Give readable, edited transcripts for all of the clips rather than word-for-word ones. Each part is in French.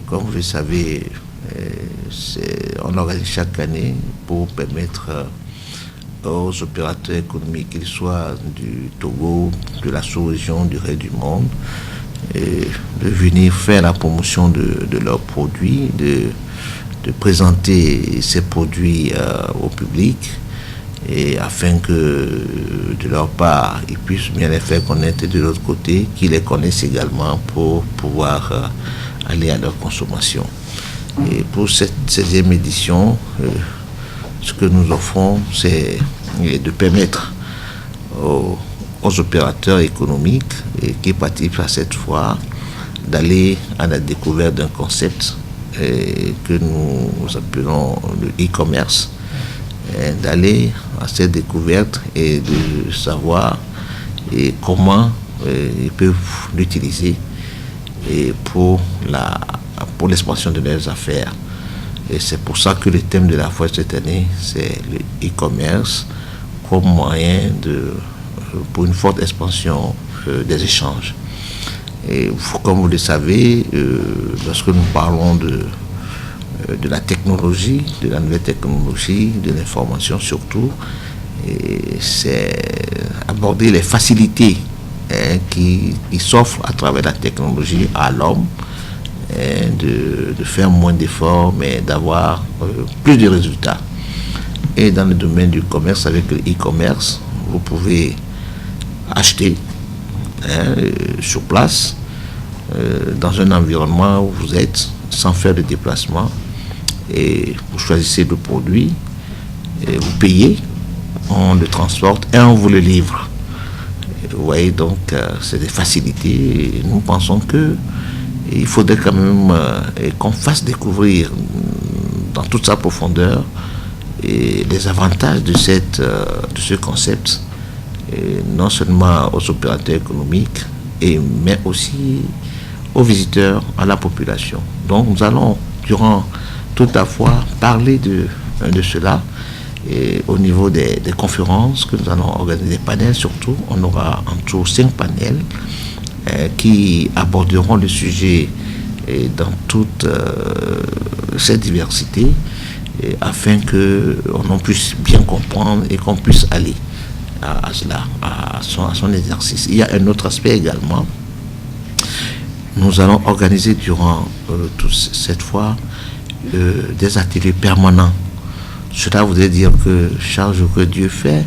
Comme vous le savez, on organise chaque année pour permettre aux opérateurs économiques, qu'ils soient du Togo, de la sous-région, du reste du monde, de venir faire la promotion de leurs produits, de présenter ces produits au public, et afin que de leur part ils puissent bien les faire connaître, et de l'autre côté qu'ils les connaissent également pour pouvoir aller à leur consommation. Et pour cette 16e édition, ce que nous offrons, c'est de permettre aux opérateurs économiques qui participent à cette foire d'aller à la découverte d'un concept que nous appelons le e-commerce, d'aller à cette découverte et de savoir comment ils peuvent l'utiliser pour l'expansion de leurs affaires. Et c'est pour ça que le thème de la foire cette année, c'est le e-commerce comme moyen pour une forte expansion des échanges. Et comme vous le savez, lorsque nous parlons de la technologie, de la nouvelle technologie, de l'information surtout, c'est aborder les facilités qui s'offrent à travers la technologie à l'homme, de faire moins d'efforts, mais d'avoir plus de résultats. Et dans le domaine du commerce, avec le e-commerce, vous pouvez acheter sur place, dans un environnement où vous êtes, sans faire de déplacement, et vous choisissez le produit, et vous payez, on le transporte et on vous le livre. Et vous voyez, donc c'est des facilités, et nous pensons que il faudrait quand même qu'on fasse découvrir dans toute sa profondeur les avantages de ce concept, non seulement aux opérateurs économiques, mais aussi aux visiteurs, à la population. Donc nous allons, durant toute la fois, parler de cela, et au niveau des conférences que nous allons organiser, des panels surtout. On aura en tout 5 panels qui aborderont le sujet dans toute cette diversité, afin qu'on puisse bien comprendre et qu'on puisse aller à cela, à son exercice. Il y a un autre aspect également. Nous allons organiser durant toute cette fois des ateliers permanents. Cela voudrait dire que chaque jour que Dieu fait,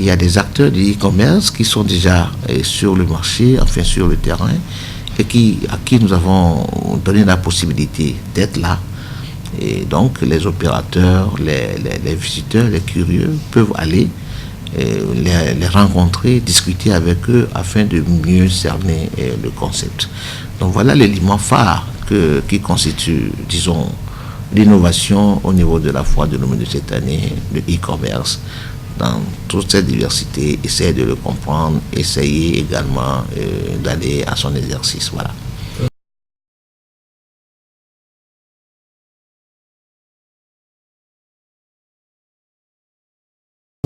il y a des acteurs du e-commerce qui sont déjà sur le marché, enfin sur le terrain, et à qui nous avons donné la possibilité d'être là. Et donc les opérateurs, les visiteurs, les curieux peuvent aller les rencontrer, discuter avec eux afin de mieux cerner le concept. Donc voilà l'élément phare qui constitue, disons, l'innovation au niveau de la foire de l'homme de cette année, le e-commerce, dans toute cette diversité, essayer de le comprendre, essayer également d'aller à son exercice. Voilà.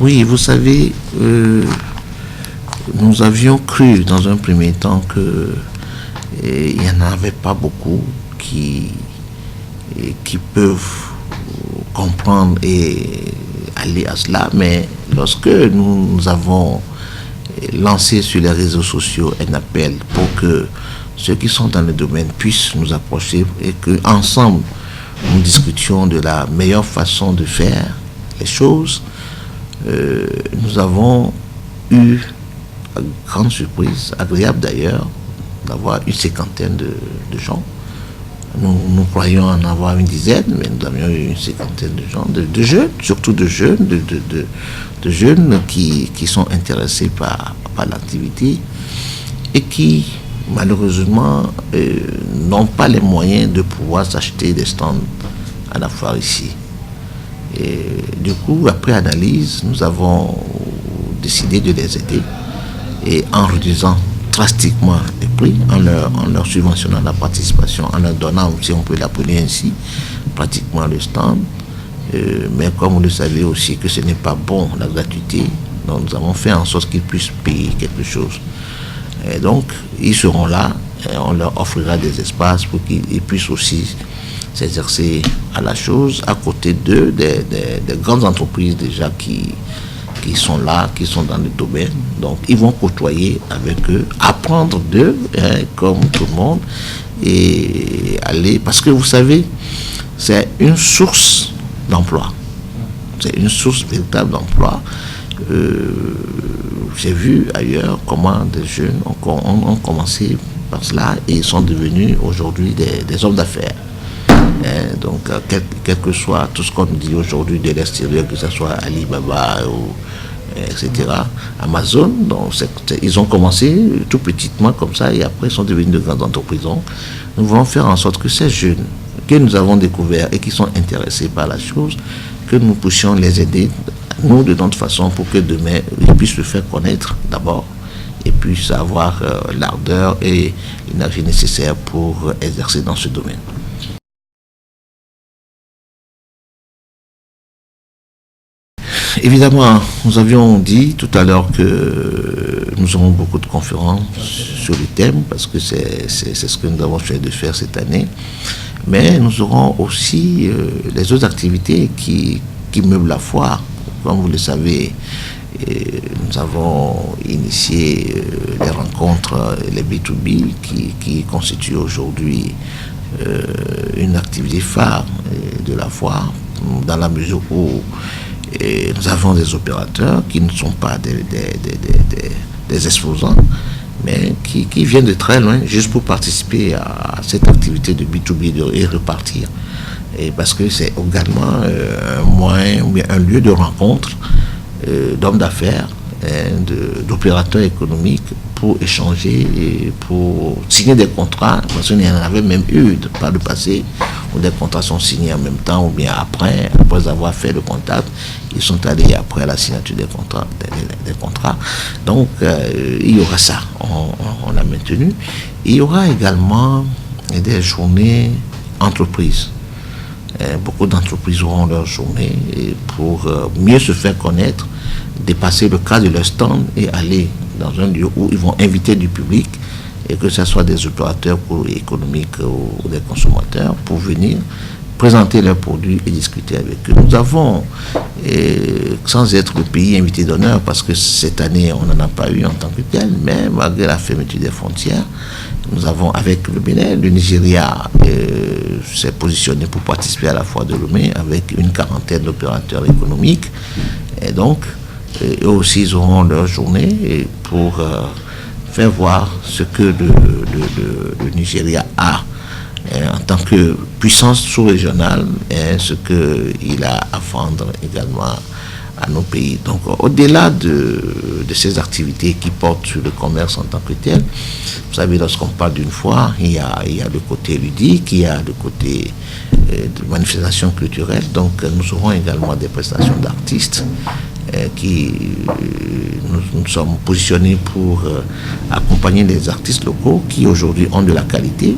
Oui, vous savez, nous avions cru dans un premier temps qu'il n'y en avait pas beaucoup qui peuvent comprendre et aller à cela, mais lorsque nous avons lancé sur les réseaux sociaux un appel pour que ceux qui sont dans le domaine puissent nous approcher et qu'ensemble nous discutions de la meilleure façon de faire les choses, nous avons eu, à grande surprise, agréable d'ailleurs, d'avoir une 50aine de gens. Nous croyons en avoir une dizaine, mais nous avions eu une 50aine de gens, de jeunes, surtout de jeunes, de jeunes qui sont intéressés par l'activité et qui, malheureusement, n'ont pas les moyens de pouvoir s'acheter des stands à la foire ici. Et du coup, après analyse, nous avons décidé de les aider, et en réduisant drastiquement les prix, en leur subventionnant la participation, en leur donnant, si on peut l'appeler ainsi, pratiquement le stand. Mais comme vous le savez aussi que ce n'est pas bon la gratuité, donc nous avons fait en sorte qu'ils puissent payer quelque chose. Et donc ils seront là, on leur offrira des espaces pour qu'ils puissent aussi s'exercer à la chose, à côté d'eux, des grandes entreprises déjà qui sont là, qui sont dans le domaine. Donc, ils vont côtoyer avec eux, apprendre d'eux, comme tout le monde, et aller... Parce que vous savez, c'est une source d'emploi. C'est une source véritable d'emploi. J'ai vu ailleurs comment des jeunes ont commencé par cela et ils sont devenus aujourd'hui des hommes d'affaires. Donc, quel que soit tout ce qu'on nous dit aujourd'hui de l'extérieur, que ce soit Alibaba ou etc., Amazon, donc ils ont commencé tout petitement comme ça et après ils sont devenus de grandes entreprises. Nous voulons faire en sorte que ces jeunes que nous avons découverts et qui sont intéressés par la chose, que nous puissions les aider, nous, de notre façon, pour que demain, ils puissent se faire connaître d'abord et puissent avoir l'ardeur et l'énergie nécessaire pour exercer dans ce domaine. Évidemment, nous avions dit tout à l'heure que nous aurons beaucoup de conférences sur le thème, parce que c'est ce que nous avons choisi de faire cette année. Mais nous aurons aussi les autres activités qui meublent la foire. Comme vous le savez, nous avons initié les rencontres, les B2B, qui constituent aujourd'hui une activité phare de la foire, dans la mesure où nous avons des opérateurs qui ne sont pas des exposants, mais qui viennent de très loin juste pour participer à cette activité de B2B et repartir. Et parce que c'est également un moyen ou bien un lieu de rencontre d'hommes d'affaires, d'opérateurs économiques pour échanger et pour signer des contrats. Parce qu'il y en avait même eu par le passé où des contrats sont signés en même temps ou bien après avoir fait le contact, ils sont allés après la signature des contrats. Donc il y aura ça, on l'a maintenu. Il y aura également des journées entreprises. Beaucoup d'entreprises auront leur journée pour mieux se faire connaître, dépasser le cadre de leur stand et aller dans un lieu où ils vont inviter du public, et que ce soit des opérateurs économiques ou des consommateurs, pour venir présenter leurs produits et discuter avec eux. Nous avons, sans être le pays invité d'honneur, parce que cette année on n'en a pas eu en tant que tel, mais malgré la fermeture des frontières, nous avons avec le Bénin, le Nigeria s'est positionné pour participer à la foire de Lomé avec une quarantaine d'opérateurs économiques. Et donc, eux aussi, ils auront leur journée pour faire voir ce que le Nigeria a en tant que puissance sous-régionale et ce qu'il a à vendre également à nos pays. Donc, au-delà de ces activités qui portent sur le commerce en tant que tel, vous savez, lorsqu'on parle d'une foire, il y a le côté ludique, il y a le côté de manifestation culturelle. Donc, nous aurons également des prestations d'artistes nous sommes positionnés pour accompagner les artistes locaux qui aujourd'hui ont de la qualité,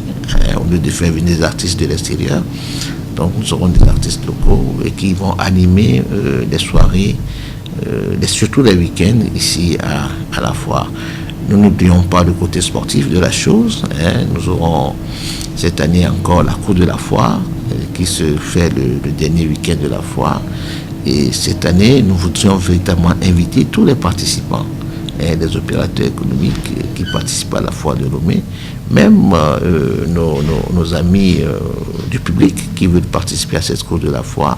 au lieu de faire venir des artistes de l'extérieur. Donc nous aurons des artistes locaux et qui vont animer des soirées, surtout les week-ends ici à la foire. Nous n'oublions pas le côté sportif de la chose. Nous aurons cette année encore la cour de la foire qui se fait le dernier week-end de la foire. Et cette année, nous voudrions véritablement inviter tous les participants, les opérateurs économiques qui participent à la foire de Lomé, même nos amis du public qui veulent participer à cette cour de la foire.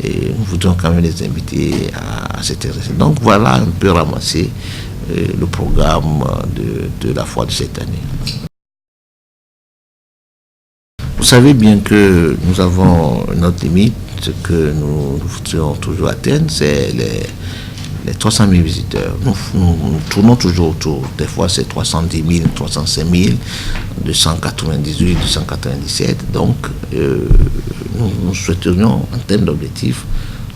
Et nous voudrions quand même les inviter à cet exercice. Donc voilà un peu ramasser le programme de la foire de cette année. Vous savez bien que nous avons notre limite. Ce que nous voudrions toujours atteindre, c'est les 300 000 visiteurs. Nous tournons toujours autour. Des fois, c'est 310 000, 305 000, 298, 297. Donc, nous souhaiterions, en termes d'objectifs,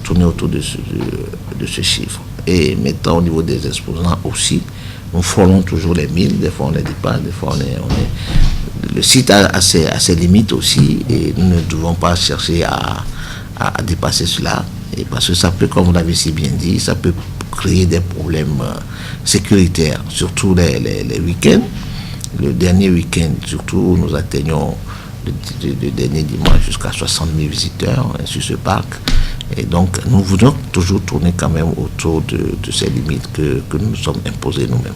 tourner autour de ce chiffre. Et maintenant, au niveau des exposants aussi, nous frôlons toujours les 1000. Des fois, on ne les dit pas. Des fois, on est... Le site a ses limites aussi. Et nous ne devons pas chercher à dépasser cela, et parce que ça peut, comme vous l'avez si bien dit, ça peut créer des problèmes sécuritaires, surtout les week-ends. le dernier week-end, surtout, nous atteignons le dernier dimanche jusqu'à 60 000 visiteurs sur ce parc. Et donc, nous voulons toujours tourner quand même autour de ces limites que nous nous sommes imposées nous-mêmes.